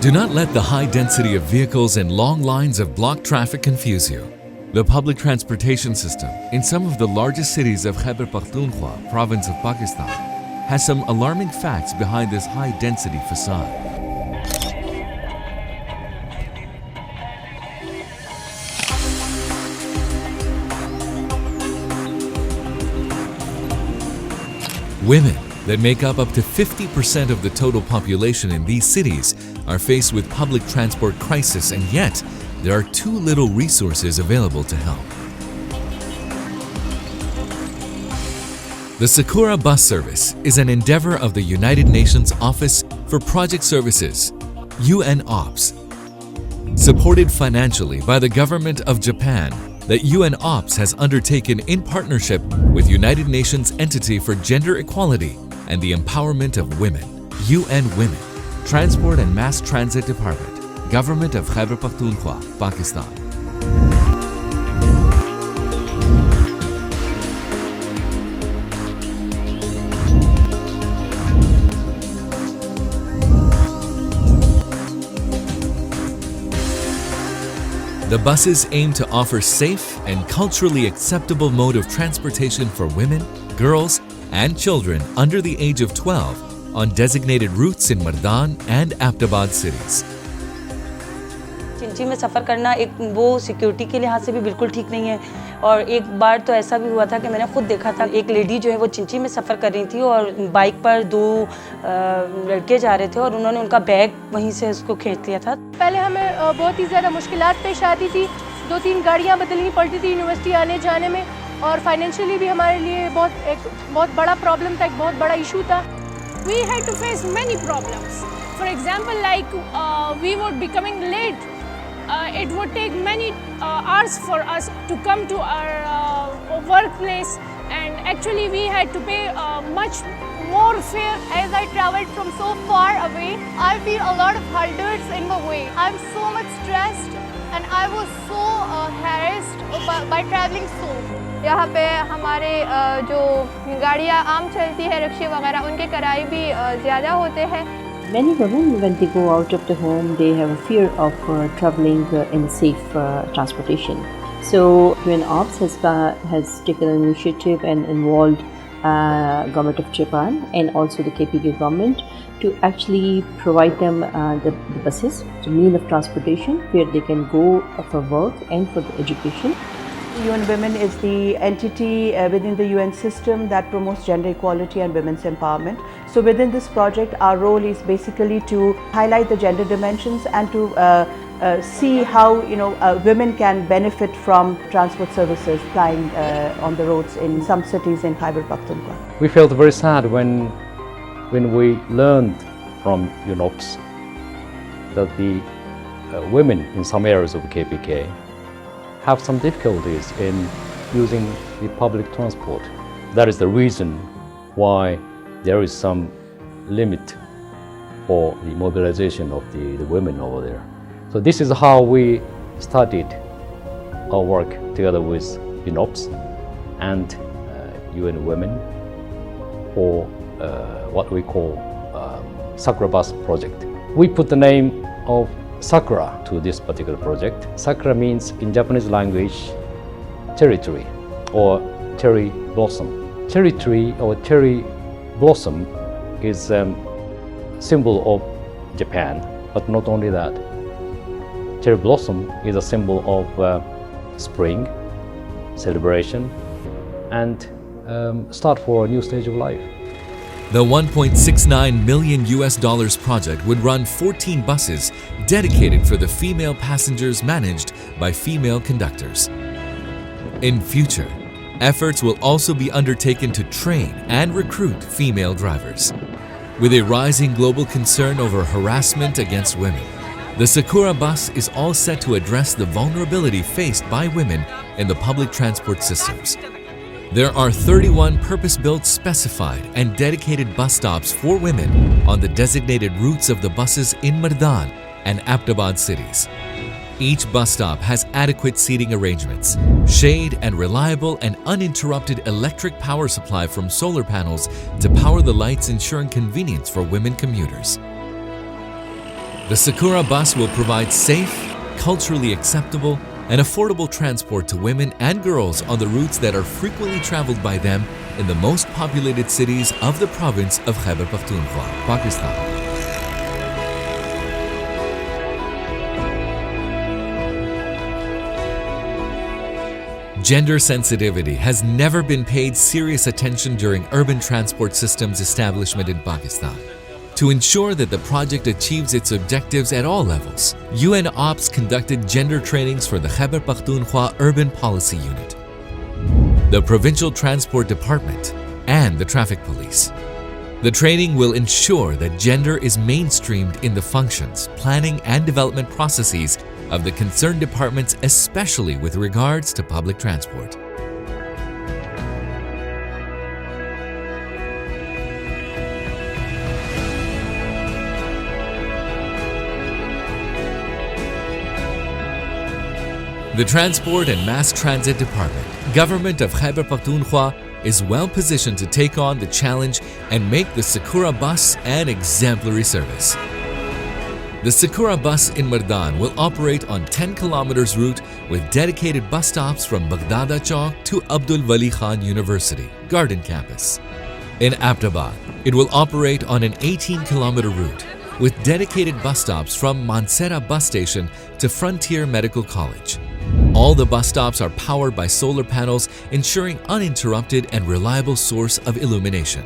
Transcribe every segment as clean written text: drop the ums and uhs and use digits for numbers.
Do not let the high density of vehicles and long lines of blocked traffic confuse you. The public transportation system in some of the largest cities of Khyber Pakhtunkhwa, province of Pakistan, has some alarming facts behind this high-density facade. Women that make up to 50% of the total population in these cities are faced with public transport crisis, and yet there are too little resources available to help. The Sakura bus service is an endeavor of the United Nations Office for Project Services, UNOPS. Supported financially by the government of Japan, the UNOPS has undertaken in partnership with United Nations Entity for Gender Equality and the Empowerment of Women, UN Women, Transport and Mass Transit Department, Government of Khyber Pakhtunkhwa, Pakistan. The buses aim to offer safe and culturally acceptable mode of transportation for women, girls, and children under the age of 12 on designated routes in Mardan and Aptabad cities. चिंची में सफ़र करना एक वो security के लिहाज से भी बिल्कुल ठीक नहीं है और एक बार तो ऐसा भी हुआ था कि मैंने खुद देखा था एक लेडी जो है वो चिंची में सफ़र कर रही थी और बाइक पर दो लड़के जा रहे थे और उन्होंने उनका बैग वहीं से उसको खींच लिया था। पहले हमें बहुत ही ज़्यादा मुश्किलात पेश आती थी, 2-3 गाड़ियाँ बदलनी पड़ती थी यूनिवर्सिटी आने जाने में और फाइनेंशियली भी हमारे लिए बहुत बड़ा प्रॉब्लम था, एक बहुत बड़ा इशू था। We had to face many problems. For example, like we were becoming late. It would take many hours for us to come to our workplace, and actually we had to pay much more fare. As I traveled from so far away, I feel a lot of hurdles in the way. I'm so much stressed and I was so harassed by traveling so. यहाँ पे हमारे जो गाड़ियाँ आम चलती है रिक्शे वगैरह उनके किराए भी ज़्यादा होते हैं। Many women, when they go out of the home, they have a fear of traveling in safe transportation. So UNOPS has taken an initiative and involved government of Japan and also the KPK government to actually provide them the buses, the mean of transportation where they can go for work and for the education. UN Women is the entity within the UN system that promotes gender equality and women's empowerment. So within this project, our role is basically to highlight the gender dimensions and to see how women can benefit from transport services plying on the roads in some cities in Khyber Pakhtunkhwa. We felt very sad when we learned from UNOPS that the women in some areas of KPK have some difficulties in using the public transport. That is the reason why there is some limit for the mobilization of the women over there. So this is how we started our work together with UNOPS and UN Women for what we call Sakura Bus project. We put the name of Sakura to this particular project. Sakura means in Japanese language cherry tree or cherry blossom. Cherry tree or cherry blossom is a symbol of Japan, but not only that. Cherry blossom is a symbol of spring, celebration, and start for a new stage of life. The $1.69 million project would run 14 buses dedicated for the female passengers managed by female conductors. In future, efforts will also be undertaken to train and recruit female drivers. With a rising global concern over harassment against women, the Sakura bus is all set to address the vulnerability faced by women in the public transport systems. There are 31 purpose-built, specified, and dedicated bus stops for women on the designated routes of the buses in Mardan and Aptabad cities. Each bus stop has adequate seating arrangements, shade, and reliable and uninterrupted electric power supply from solar panels to power the lights, ensuring convenience for women commuters. The Sakura bus will provide safe, culturally acceptable, and affordable transport to women and girls on the routes that are frequently traveled by them in the most populated cities of the province of Khyber Pakhtunkhwa, Pakistan. Gender sensitivity has never been paid serious attention during urban transport systems establishment in Pakistan. To ensure that the project achieves its objectives at all levels, UNOPS conducted gender trainings for the Khyber Pakhtunkhwa Urban Policy Unit, the Provincial Transport Department, and the Traffic Police. The training will ensure that gender is mainstreamed in the functions, planning, and development processes of the concerned departments, especially with regards to public transport. The Transport and Mass Transit Department, Government of Khyber Pakhtunkhwa, is well positioned to take on the challenge and make the Sakura bus an exemplary service. The Sakura bus in Mardan will operate on 10 kilometers route with dedicated bus stops from Baghdada Chowk to Abdul Wali Khan University, Garden Campus. In Abtabad, it will operate on an 18-kilometer route with dedicated bus stops from Mansehra bus station to Frontier Medical College. All the bus stops are powered by solar panels, ensuring uninterrupted and reliable source of illumination.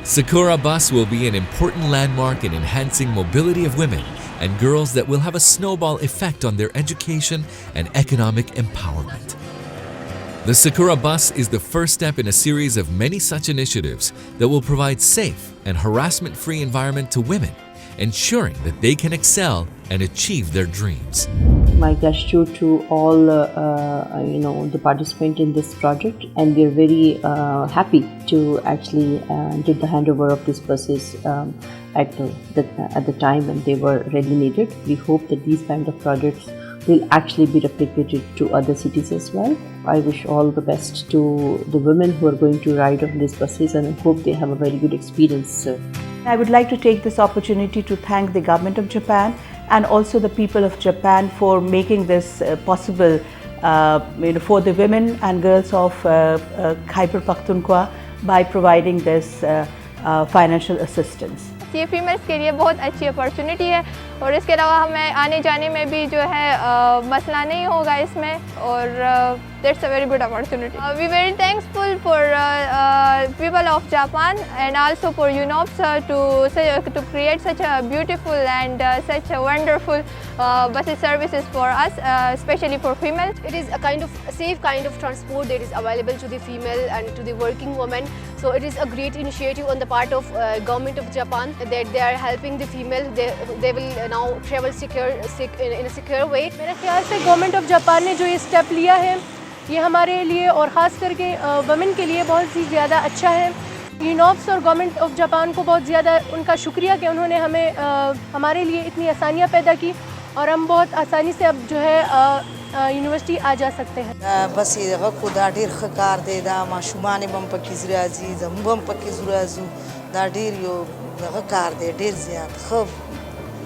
Sakura bus will be an important landmark in enhancing mobility of women and girls that will have a snowball effect on their education and economic empowerment. The Sakura bus is the first step in a series of many such initiatives that will provide safe and harassment-free environment to women, ensuring that they can excel and achieve their dreams. My gratitude to all the participants in this project, and we are very happy to actually did the handover of these buses at the time when they were really needed. We hope that these kind of projects will actually be replicated to other cities as well. I wish all the best to the women who are going to ride on these buses, and I hope they have a very good experience. I would like to take this opportunity to thank the government of Japan and also the people of Japan for making this possible for the women and girls of Khyber Pakhtunkhwa by providing this financial assistance. ये females के लिए बहुत अच्छी opportunity है और इसके अलावा हमें आने जाने में भी जो है मसला नहीं होगा इसमें और that's a very good opportunity. We very thankful for people of Japan and also for UNOPS to create such a beautiful and such a wonderful bus services for us, especially for females. It is a kind of safe kind of transport that is available to the female and to the working woman. So it is a great initiative on the part of government of Japan that they are helping the female. They will now travel in a secure way. मेरे ख्याल से government of Japan ने जो ये step लिया है ये हमारे लिए और ख़ास करके वुमेन के लिए बहुत ही ज़्यादा अच्छा है। यूनॉप्स और गवर्नमेंट ऑफ जापान को बहुत ज़्यादा उनका शुक्रिया कि उन्होंने हमें हमारे लिए इतनी आसानियाँ पैदा की और हम बहुत आसानी से अब जो है यूनिवर्सिटी आ जा सकते हैं। बस ये खुदा ढेर खकार दे दा माशुमाने बम पकी ज़राजी ज़म्बम पकी ज़राजू दा ढेर यो खकार दे ढेर ज़्यादा खब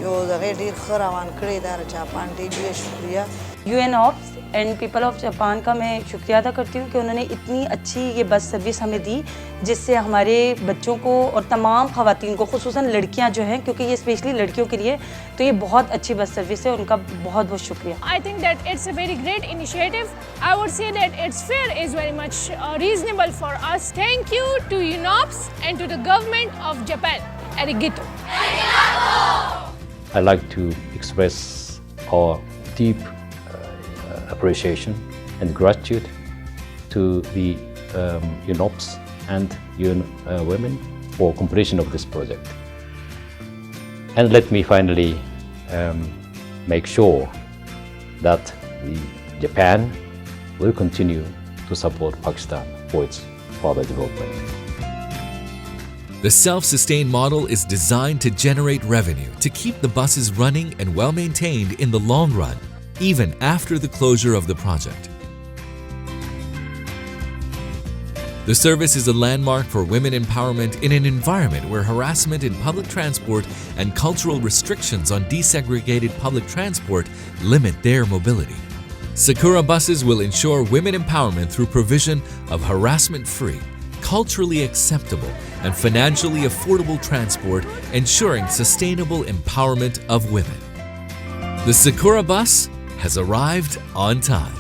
यो ढेर खरावान करे दा जापान ढेर शुक्रिया। UNOPS and people of Japan का मैं शुक्रिया अदा करती हूँ कि उन्होंने इतनी अच्छी ये बस सर्विस हमें दी जिससे हमारे बच्चों को और तमाम ख़वातीन को ख़ुसूसन लड़कियाँ जो हैं क्योंकि ये स्पेशली लड़कियों के लिए तो ये बहुत अच्छी बस सर्विस है उनका बहुत बहुत शुक्रिया। I think that it's a very great initiative. I would say that its fare is very much reasonable for us. Thank you to UNOPS and to the government of Japan. Arigato. I'd like to express our deep appreciation and gratitude to the UNOPS and UN women for completion of this project. And let me finally make sure that Japan will continue to support Pakistan for its further development. The self-sustained model is designed to generate revenue to keep the buses running and well-maintained in the long run, even after the closure of the project. The service is a landmark for women empowerment in an environment where harassment in public transport and cultural restrictions on desegregated public transport limit their mobility. Sakura buses will ensure women empowerment through provision of harassment-free, culturally acceptable, and financially affordable transport, ensuring sustainable empowerment of women. The Sakura bus has arrived on time.